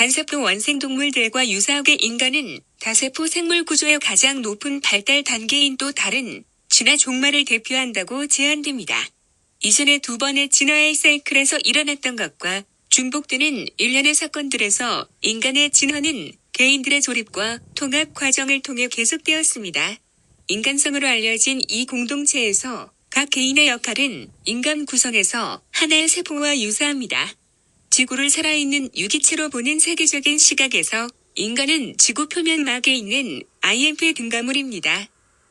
단세포 원생동물들과 유사하게 인간은 다세포 생물 구조의 가장 높은 발달 단계인 또 다른 진화 종말을 대표한다고 제안됩니다. 이전의 두 번의 진화의 사이클에서 일어났던 것과 중복되는 일련의 사건들에서 인간의 진화는 개인들의 조립과 통합 과정을 통해 계속되었습니다. 인간성으로 알려진 이 공동체에서 각 개인의 역할은 인간 구성에서 하나의 세포와 유사합니다. 지구를 살아있는 유기체로 보는 세계적인 시각에서 인간은 지구 표면막에 있는 IMF 등가물입니다.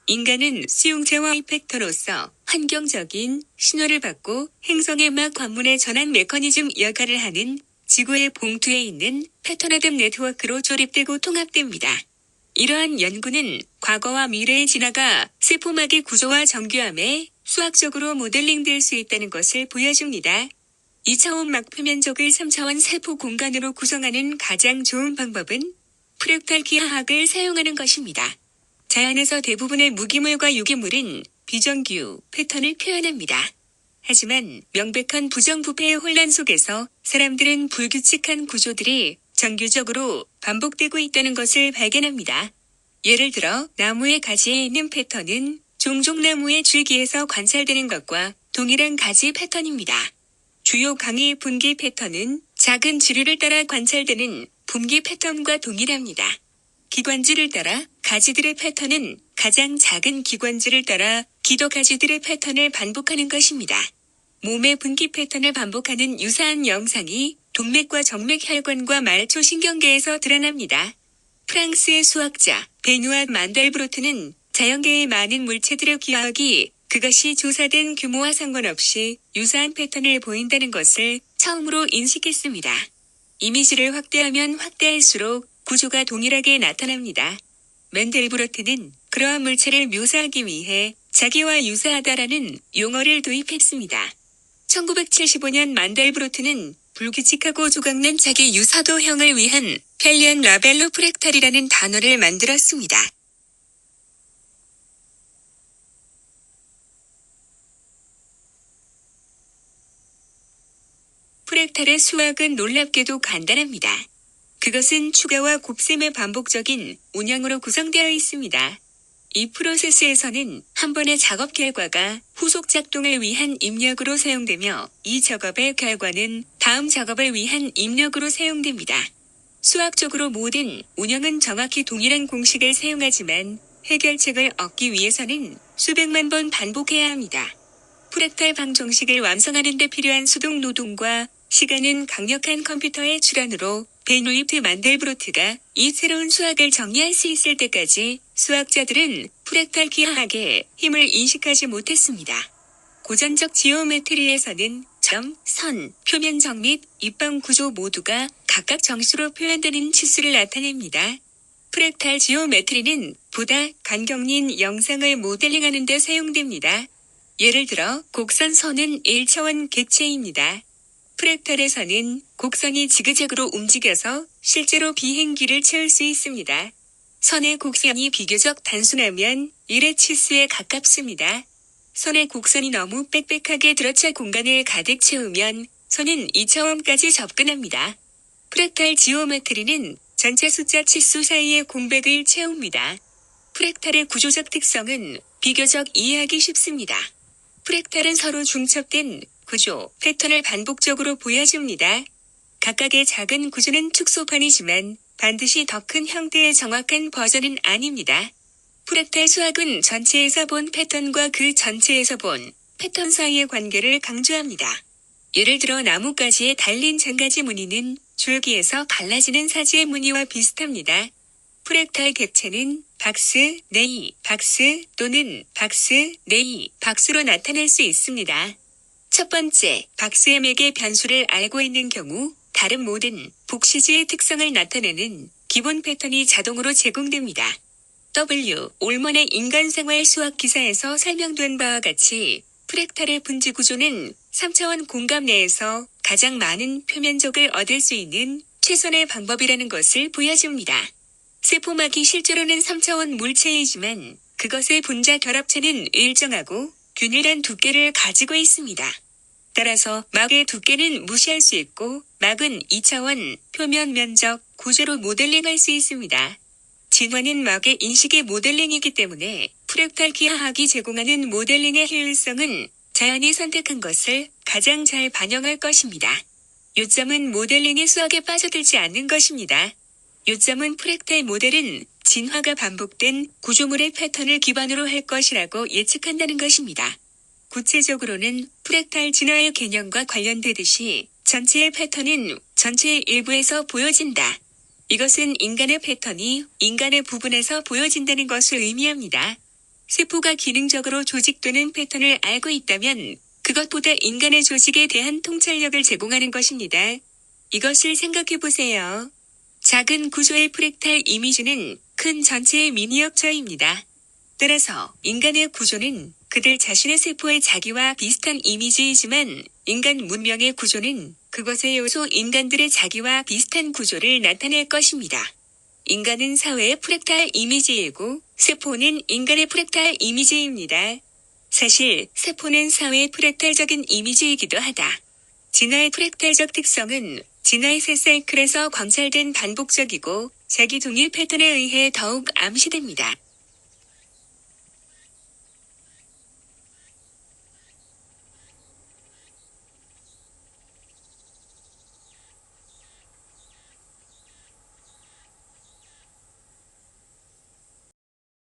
인간은 수용체와 이펙터로서 환경적인 신호를 받고 행성의 막 관문의 전환 메커니즘 역할을 하는 지구의 봉투에 있는 패턴화된 네트워크로 조립되고 통합됩니다. 이러한 연구는 과거와 미래의 진화가 세포막의 구조와 정교함에 수학적으로 모델링될 수 있다는 것을 보여줍니다. 2차원 막 표면적을 3차원 세포 공간으로 구성하는 가장 좋은 방법은 프랙탈 기하학을 사용하는 것입니다. 자연에서 대부분의 무기물과 유기물은 비정규 패턴을 표현합니다. 하지만 명백한 부정부패의 혼란 속에서 사람들은 불규칙한 구조들이 정규적으로 반복되고 있다는 것을 발견합니다. 예를 들어 나무의 가지에 있는 패턴은 종종 나무의 줄기에서 관찰되는 것과 동일한 가지 패턴입니다. 주요 강의 분기 패턴은 작은 지류를 따라 관찰되는 분기 패턴과 동일합니다. 기관지를 따라 가지들의 패턴은 가장 작은 기관지를 따라 기도 가지들의 패턴을 반복하는 것입니다. 몸의 분기 패턴을 반복하는 유사한 영상이 동맥과 정맥혈관과 말초 신경계에서 드러납니다. 프랑스의 수학자 베누아 만델브로트는 자연계의 많은 물체들의 기하학이 그것이 조사된 규모와 상관없이 유사한 패턴을 보인다는 것을 처음으로 인식했습니다. 이미지를 확대하면 확대할수록 구조가 동일하게 나타납니다. 맨델브로트는 그러한 물체를 묘사하기 위해 자기와 유사하다라는 용어를 도입했습니다. 1975년 만델브로트는 불규칙하고 조각난 자기 유사도형을 위한 펠리안 라벨로 프랙탈이라는 단어를 만들었습니다. 프랙탈의 수학은 놀랍게도 간단합니다. 그것은 추가와 곱셈의 반복적인 운영으로 구성되어 있습니다. 이 프로세스에서는 한 번의 작업 결과가 후속 작동을 위한 입력으로 사용되며 이 작업의 결과는 다음 작업을 위한 입력으로 사용됩니다. 수학적으로 모든 운영은 정확히 동일한 공식을 사용하지만 해결책을 얻기 위해서는 수백만 번 반복해야 합니다. 프랙탈 방정식을 완성하는 데 필요한 수동 노동과 시간은 강력한 컴퓨터의 출현으로 베누이트 만델브로트가 이 새로운 수학을 정리할 수 있을 때까지 수학자들은 프랙탈 기하학의 힘을 인식하지 못했습니다. 고전적 지오메트리에서는 점, 선, 표면적 및 입방 구조 모두가 각각 정수로 표현되는 치수를 나타냅니다. 프랙탈 지오메트리는 보다 간격린 영상을 모델링하는 데 사용됩니다. 예를 들어 곡선선은 1차원 객체입니다. 프랙탈에서는 곡선이 지그재그로 움직여서 실제로 비행기를 채울 수 있습니다. 선의 곡선이 비교적 단순하면 1의 치수에 가깝습니다. 선의 곡선이 너무 빽빽하게 들어차 공간을 가득 채우면 선은 2차원까지 접근합니다. 프랙탈 지오메트리는 전체 숫자 치수 사이의 공백을 채웁니다. 프랙탈의 구조적 특성은 비교적 이해하기 쉽습니다. 프랙탈은 서로 중첩된 구조, 패턴을 반복적으로 보여줍니다. 각각의 작은 구조는 축소판이지만 반드시 더 큰 형태의 정확한 버전은 아닙니다. 프랙탈 수학은 전체에서 본 패턴과 그 전체에서 본 패턴 사이의 관계를 강조합니다. 예를 들어 나뭇가지에 달린 장가지 무늬는 줄기에서 갈라지는 사지의 무늬와 비슷합니다. 프랙탈 객체는 박스, 네이, 박스 또는 박스, 네이, 박스로 나타날 수 있습니다. 첫 번째, 박스의 맥의 변수를 알고 있는 경우 다른 모든 복시지의 특성을 나타내는 기본 패턴이 자동으로 제공됩니다. W. 올먼의 인간생활 수학 기사에서 설명된 바와 같이 프랙탈의 분지 구조는 3차원 공간 내에서 가장 많은 표면적을 얻을 수 있는 최선의 방법이라는 것을 보여줍니다. 세포막이 실제로는 3차원 물체이지만 그것의 분자 결합체는 일정하고 균일한 두께를 가지고 있습니다. 따라서 막의 두께는 무시할 수 있고 막은 2차원 표면 면적 구조로 모델링할 수 있습니다. 진화는 막의 인식의 모델링이기 때문에 프랙탈 기하학이 제공하는 모델링의 효율성은 자연이 선택한 것을 가장 잘 반영할 것입니다. 요점은 모델링의 수학에 빠져들지 않는 것입니다. 요점은 프랙탈 모델은 진화가 반복된 구조물의 패턴을 기반으로 할 것이라고 예측한다는 것입니다. 구체적으로는 프랙탈 진화의 개념과 관련되듯이 전체의 패턴은 전체의 일부에서 보여진다. 이것은 인간의 패턴이 인간의 부분에서 보여진다는 것을 의미합니다. 세포가 기능적으로 조직되는 패턴을 알고 있다면 그것보다 인간의 조직에 대한 통찰력을 제공하는 것입니다. 이것을 생각해 보세요. 작은 구조의 프랙탈 이미지는 큰 전체의 미니어처입니다. 따라서 인간의 구조는 그들 자신의 세포의 자기와 비슷한 이미지이지만 인간 문명의 구조는 그것의 요소 인간들의 자기와 비슷한 구조를 나타낼 것입니다. 인간은 사회의 프랙탈 이미지이고 세포는 인간의 프랙탈 이미지입니다. 사실 세포는 사회의 프랙탈적인 이미지이기도 하다. 진화의 프랙탈적 특성은 진화의 새 사이클에서 관찰된 반복적이고 자기 동일 패턴에 의해 더욱 암시됩니다.